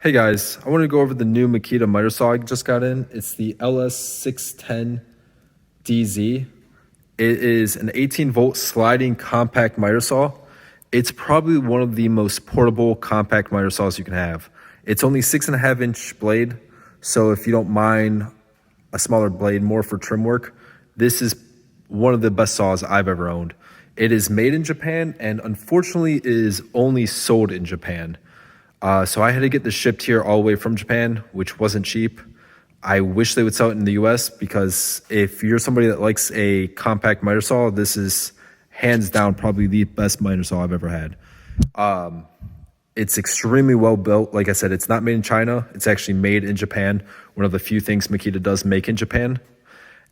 Hey guys, I want to go over the new Makita miter saw I just got in. It's the LS610DZ. It is an 18-volt sliding compact miter saw. It's probably one of the most portable compact miter saws you can have. It's only 6.5-inch blade, so if you don't mind a smaller blade more for trim work, this is one of the best saws I've ever owned. It is made in Japan and unfortunately is only sold in Japan. So I had to get this shipped here all the way from Japan, which wasn't cheap. I wish they would sell it in the US because if you're somebody that likes a compact miter saw, this is hands down probably the best miter saw I've ever had. It's extremely well built. Like I said, it's not made in China. It's actually made in Japan. One of the few things Makita does make in Japan.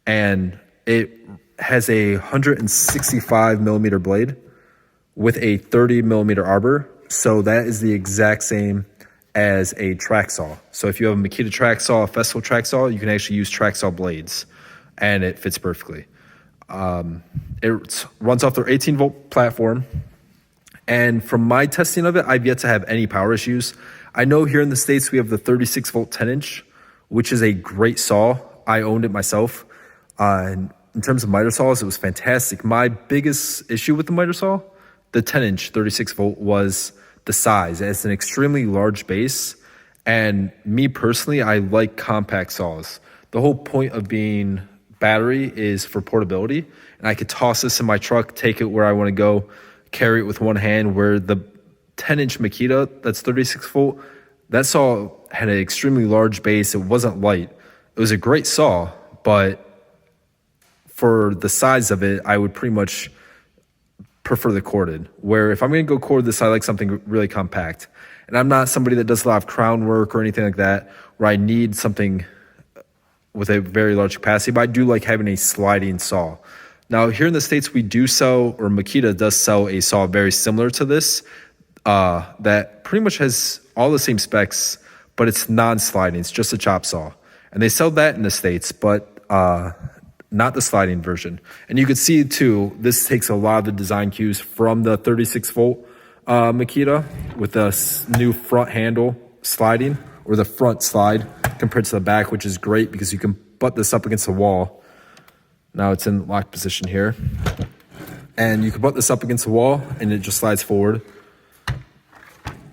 And it has a 165 millimeter blade with a 30 millimeter arbor. So that is the exact same as a track saw. So if you have a Makita track saw, a festival track saw, you can actually use track saw blades and it fits perfectly. It runs off their 18-volt platform. And from my testing of it, I've yet to have any power issues. I know here in the States, we have the 36-volt 10-inch, which is a great saw. I owned it myself. And in terms of miter saws, it was fantastic. My biggest issue with the miter saw, the 10-inch 36-volt, was the size. It's an extremely large base, and me personally, I like compact saws. The whole point of being battery is for portability, and I could toss this in my truck, take it where I want to go, carry it with one hand, where the 10-inch Makita, that's 36-volt, that saw had an extremely large base. It wasn't light. It was a great saw, but for the size of it, I would pretty much prefer the corded, where if I'm going to go cordless, I like something really compact. And I'm not somebody that does a lot of crown work or anything like that, where I need something with a very large capacity, but I do like having a sliding saw. Now, here in the States, we do sell, or Makita does sell, a saw very similar to this, that pretty much has all the same specs, but it's non-sliding. It's just a chop saw. And they sell that in the States, but not the sliding version. And you can see too, this takes a lot of the design cues from the 36-volt Makita with the new front handle sliding, or the front slide compared to the back, which is great because you can butt this up against the wall. Now it's in lock position here. And you can butt this up against the wall and it just slides forward.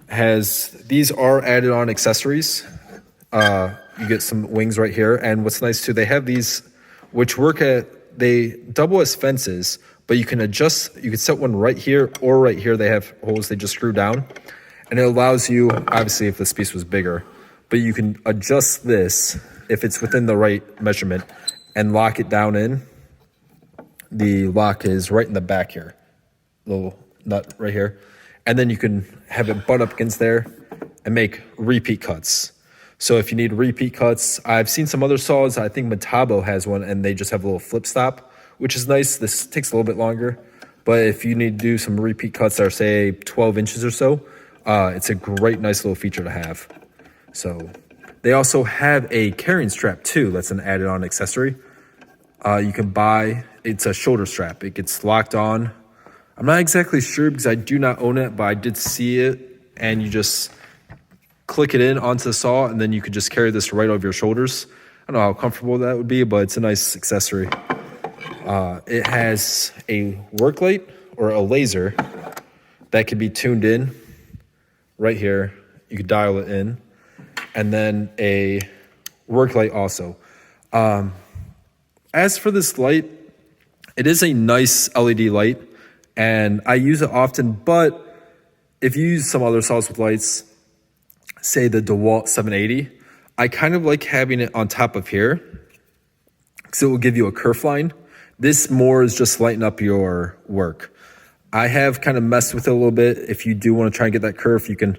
These are added on accessories. You get some wings right here. And what's nice too, they have these which they double as fences, but you can adjust, you can set one right here or right here. They have holes they just screw down, and it allows you, obviously if this piece was bigger, but you can adjust this if it's within the right measurement and lock it down in. The lock is right in the back here, little nut right here. And then you can have it butt up against there and make repeat cuts. So if you need repeat cuts, I've seen some other saws. I think Metabo has one, and they just have a little flip stop, which is nice. This takes a little bit longer. But if you need to do some repeat cuts that are, say, 12 inches or so, it's a great, nice little feature to have. So they also have a carrying strap, too. That's an added-on accessory. You can buy, it's a shoulder strap. It gets locked on. I'm not exactly sure because I do not own it, but I did see it, and you just click it in onto the saw, and then you could just carry this right over your shoulders. I don't know how comfortable that would be, but it's a nice accessory. It has a work light, or a laser, that can be tuned in right here. You could dial it in. And then a work light also. As for this light, it is a nice LED light, and I use it often, but if you use some other saws with lights, say the DeWalt 780, I kind of like having it on top of here because it will give you a kerf line. This more is just lighten up your work. I have kind of messed with it a little bit. If you do want to try and get that kerf, you can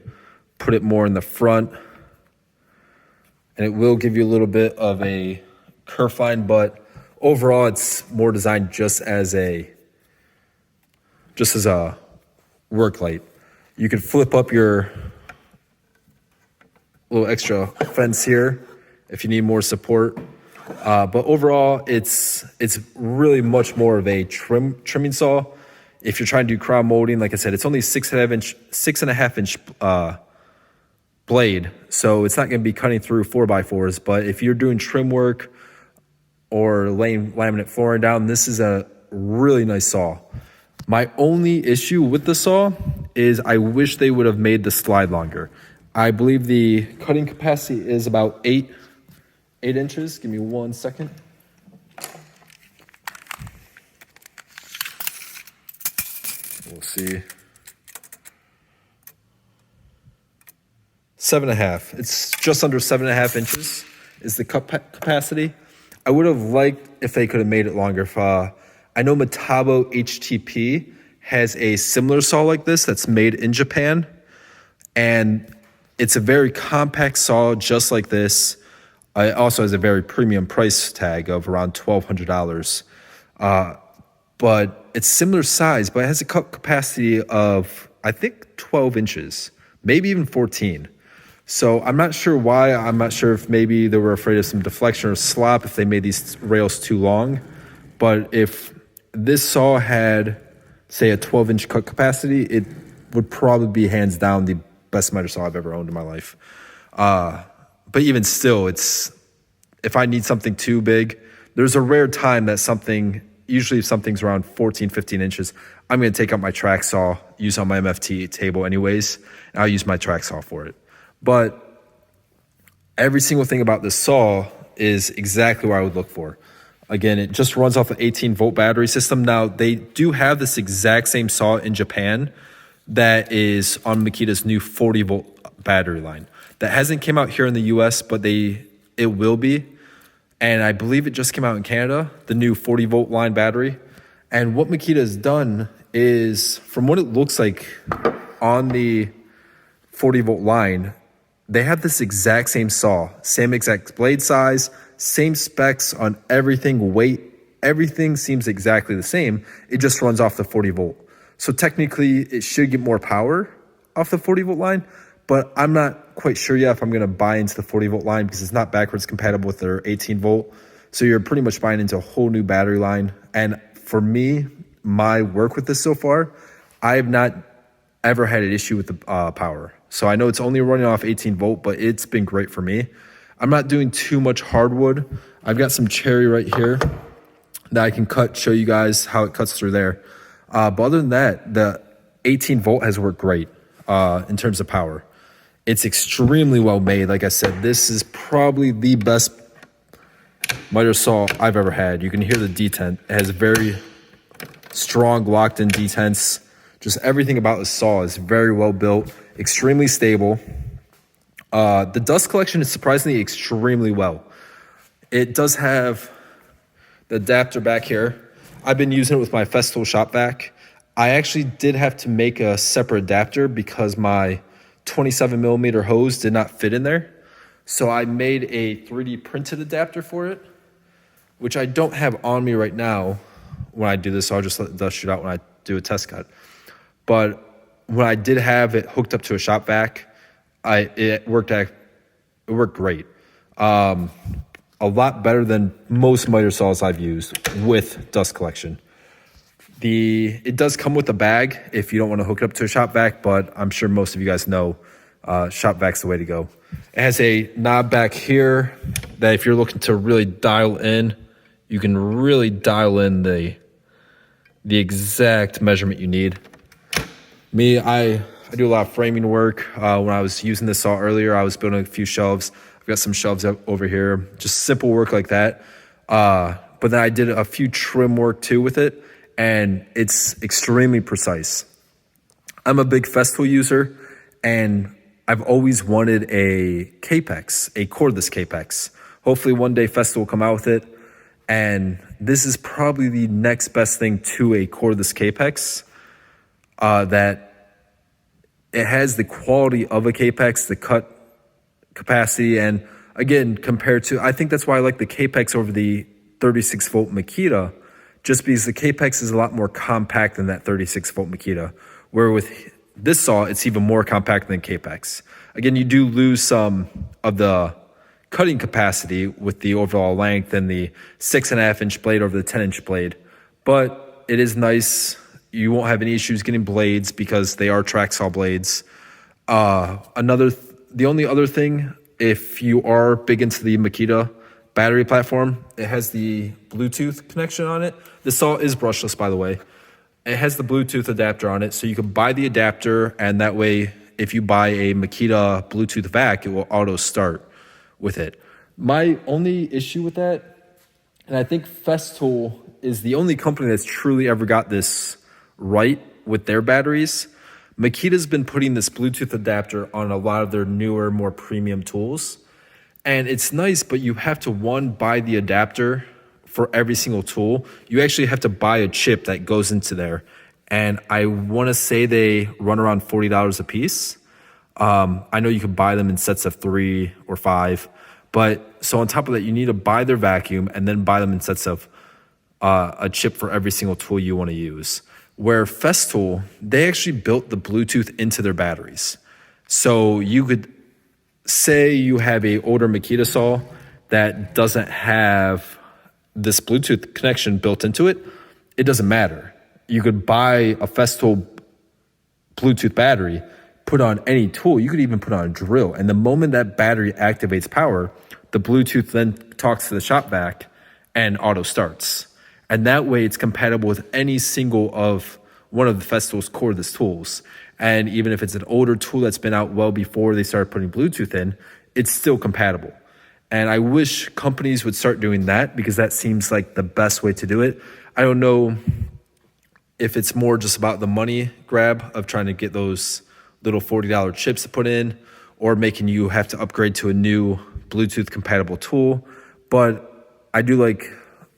put it more in the front, and it will give you a little bit of a kerf line, but overall it's more designed just as a work light. You could flip up your little extra fence here if you need more support. But overall, it's really much more of a trimming saw. If you're trying to do crown molding, like I said, it's only 6.5 inch blade, so it's not going to be cutting through 4x4s. But if you're doing trim work or laying laminate flooring down, this is a really nice saw. My only issue with the saw is I wish they would have made the slide longer. I believe the cutting capacity is about 8 inches. Give me 1 second. We'll see. 7.5. It's just under 7.5 inches is the cut capacity. I would have liked if they could have made it longer. I know Metabo HTP has a similar saw like this that's made in Japan, and it's a very compact saw just like this. It also has a very premium price tag of around $1,200. But it's similar size, but it has a cut capacity of, I think, 12 inches, maybe even 14. So I'm not sure why. I'm not sure if maybe they were afraid of some deflection or slop if they made these rails too long. But if this saw had, say, a 12-inch cut capacity, it would probably be hands down the best miter saw I've ever owned in my life. But even still, if I need something too big, there's a rare time that usually if something's around 14, 15 inches, I'm going to take out my track saw, use on my MFT table anyways, and I'll use my track saw for it. But every single thing about this saw is exactly what I would look for. Again, it just runs off an 18-volt battery system. Now, they do have this exact same saw in Japan that is on Makita's new 40-volt battery line. That hasn't came out here in the US, but it will be. And I believe it just came out in Canada, the new 40-volt line battery. And what Makita has done is, from what it looks like on the 40-volt line, they have this exact same saw, same exact blade size, same specs on everything, weight, everything seems exactly the same. It just runs off the 40-volt. So technically, it should get more power off the 40-volt line, but I'm not quite sure yet if I'm going to buy into the 40-volt line because it's not backwards compatible with their 18-volt. So you're pretty much buying into a whole new battery line. And for me, my work with this so far, I have not ever had an issue with the power. So I know it's only running off 18-volt, but it's been great for me. I'm not doing too much hardwood. I've got some cherry right here that I can show you guys how it cuts through there. But other than that, the 18-volt has worked great in terms of power. It's extremely well made. Like I said, this is probably the best miter saw I've ever had. You can hear the detent. It has very strong locked-in detents. Just everything about the saw is very well built, extremely stable. The dust collection is surprisingly extremely well. It does have the adapter back here. I've been using it with my Festool shop vac. I actually did have to make a separate adapter because my 27 millimeter hose did not fit in there. So I made a 3D printed adapter for it, which I don't have on me right now when I do this. So I'll just let the dust shoot out when I do a test cut. But when I did have it hooked up to a shop vac, it worked great. A lot better than most miter saws I've used with dust collection. It does come with a bag if you don't want to hook it up to a shop vac, but I'm sure most of you guys know shop vac's the way to go. It has a knob back here that if you're looking to really dial in, you can really dial in the exact measurement you need. Me, I do a lot of framing work. When I was using this saw earlier, I was building a few shelves. I've got some shelves over here, just simple work like that. But then I did a few trim work too with it, and it's extremely precise. I'm a big Festool user, and I've always wanted a Capex, a cordless Capex. Hopefully one day Festool will come out with it, and this is probably the next best thing to a cordless Capex. That it has the quality of a Capex, the cut capacity, and again, compared to, I think that's why I like the Capex over the 36-volt Makita, just because the Capex is a lot more compact than that 36-volt Makita, where with this saw, it's even more compact than Capex. Again, you do lose some of the cutting capacity with the overall length and the 6.5-inch blade over the 10-inch blade, but it is nice. You won't have any issues getting blades because they are track saw blades. Another the only other thing, if you are big into the Makita battery platform, it has the Bluetooth connection on it. This saw is brushless, by the way. It has the Bluetooth adapter on it, so you can buy the adapter, and that way, if you buy a Makita Bluetooth vac, it will auto start with it. My only issue with that, and I think Festool is the only company that's truly ever got this right with their batteries. Makita's been putting this Bluetooth adapter on a lot of their newer, more premium tools. And it's nice, but you have to, one, buy the adapter for every single tool. You actually have to buy a chip that goes into there. And I want to say they run around $40 a piece. I know you can buy them in sets of 3 or 5. But so on top of that, you need to buy their vacuum and then buy them in sets of a chip for every single tool you want to use. Where Festool, they actually built the Bluetooth into their batteries. So you could say you have a older Makita saw that doesn't have this Bluetooth connection built into it. It doesn't matter. You could buy a Festool Bluetooth battery, put on any tool. You could even put on a drill. And the moment that battery activates power, the Bluetooth then talks to the shop vac and auto starts. And that way it's compatible with any single of one of the Festool's cordless tools. And even if it's an older tool that's been out well before they started putting Bluetooth in, it's still compatible. And I wish companies would start doing that, because that seems like the best way to do it. I don't know if it's more just about the money grab of trying to get those little $40 chips to put in, or making you have to upgrade to a new Bluetooth compatible tool. But I do like,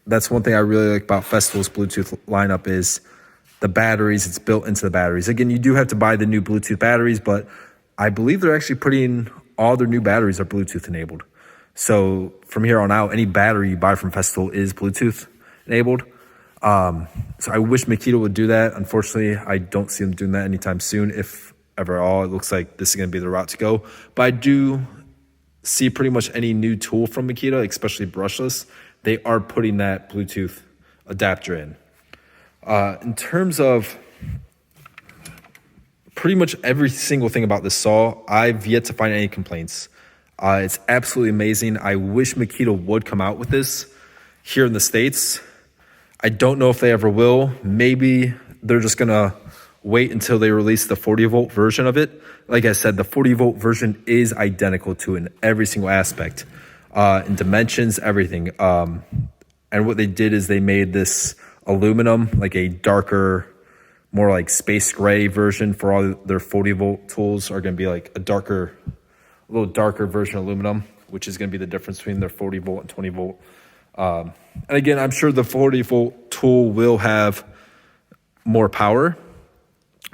that's one thing I really like about Festool's Bluetooth lineup is the batteries. It's built into the batteries. Again, you do have to buy the new Bluetooth batteries, but I believe they're actually putting all their new batteries are Bluetooth enabled. So from here on out, any battery you buy from Festool is Bluetooth enabled. So I wish Makita would do that. Unfortunately, I don't see them doing that anytime soon, if ever at all. It looks like this is going to be the route to go. But I do see pretty much any new tool from Makita, especially brushless, they are putting that Bluetooth adapter in. In terms of pretty much every single thing about this saw, I've yet to find any complaints. It's absolutely amazing. I wish Makita would come out with this here in the States. I don't know if they ever will. Maybe they're just going to wait until they release the 40-volt version of it. Like I said, the 40-volt version is identical to in every single aspect, in dimensions, everything. And what they did is they made this aluminum, like a darker, more like space gray version for all their 40-volt tools are going to be like a little darker version of aluminum, which is going to be the difference between their 40-volt and 20-volt. And again, I'm sure the 40-volt tool will have more power,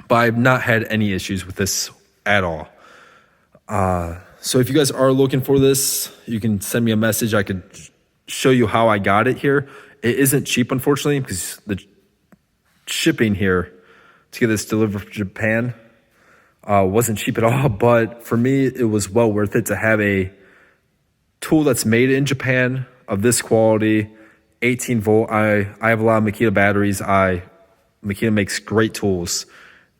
but I've not had any issues with this at all. So if you guys are looking for this, you can send me a message. I could show you how I got it here. It isn't cheap, unfortunately, because the shipping here to get this delivered from Japan wasn't cheap at all. But for me, it was well worth it to have a tool that's made in Japan of this quality, 18 volt. I have a lot of Makita batteries. Makita makes great tools.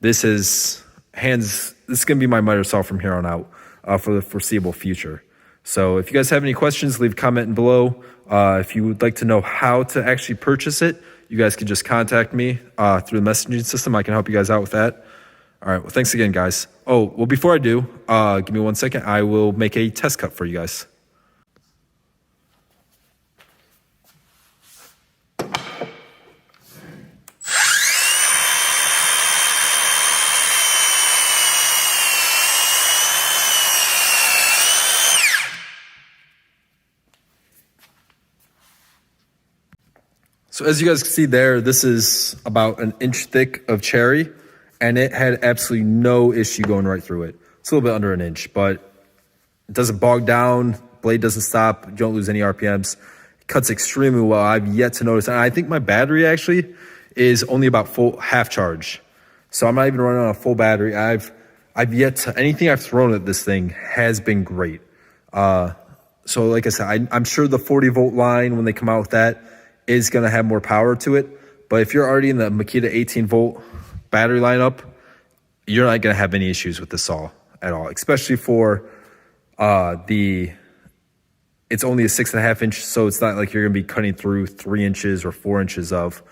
This is going to be my miter saw from here on out for the foreseeable future. So if you guys have any questions, leave a comment below. If you would like to know how to actually purchase it, you guys can just contact me through the messaging system. I can help you guys out with that. All right. Well, thanks again, guys. Oh, well, before I do, give me 1 second. I will make a test cut for you guys. So as you guys can see there, this is about an inch thick of cherry, and it had absolutely no issue going right through it. It's a little bit under an inch, but it doesn't bog down, blade doesn't stop, you don't lose any RPMs. It cuts extremely well. I've yet to notice, and I think my battery actually is only about half charge. So I'm not even running on a full battery. I've yet to, anything I've thrown at this thing has been great. So like I said, I'm sure the 40-volt line, when they come out with that, is going to have more power to it. But if you're already in the Makita 18-volt battery lineup, you're not going to have any issues with the saw at all, especially for It's only a 6.5 inch, so it's not like you're gonna be cutting through 3 inches or 4 inches of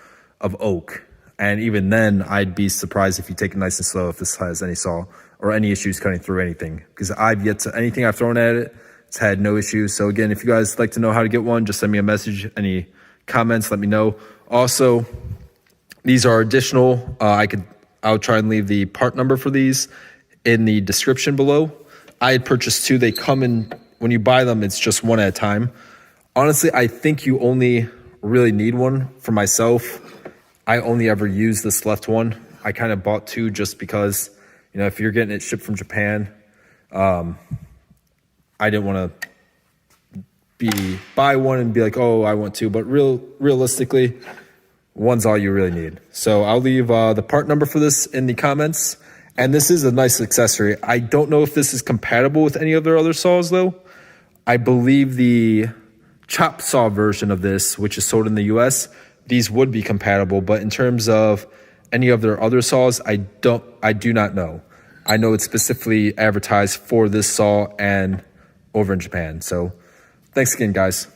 oak. And even then, I'd be surprised if you take it nice and slow if this has any saw or any issues cutting through anything. Because anything I've thrown at it, it's had no issues. So again, if you guys like to know how to get one, just send me a message. Any comments, let me know. Also, these are additional. I'll try and leave the part number for these in the description below. I had purchased 2. They come in, when you buy them, it's just one at a time. Honestly, I think you only really need one. For myself, I only ever use this left one. I kind of bought 2 just because, you know, if you're getting it shipped from Japan, I didn't want to buy one and be like, oh, I want 2. But realistically, one's all you really need. So I'll leave the part number for this in the comments. And this is a nice accessory. I don't know if this is compatible with any of their other saws, though. I believe the chop saw version of this, which is sold in the US, these would be compatible. But in terms of any of their other saws, I do not know. I know it's specifically advertised for this saw and over in Japan. So thanks again, guys.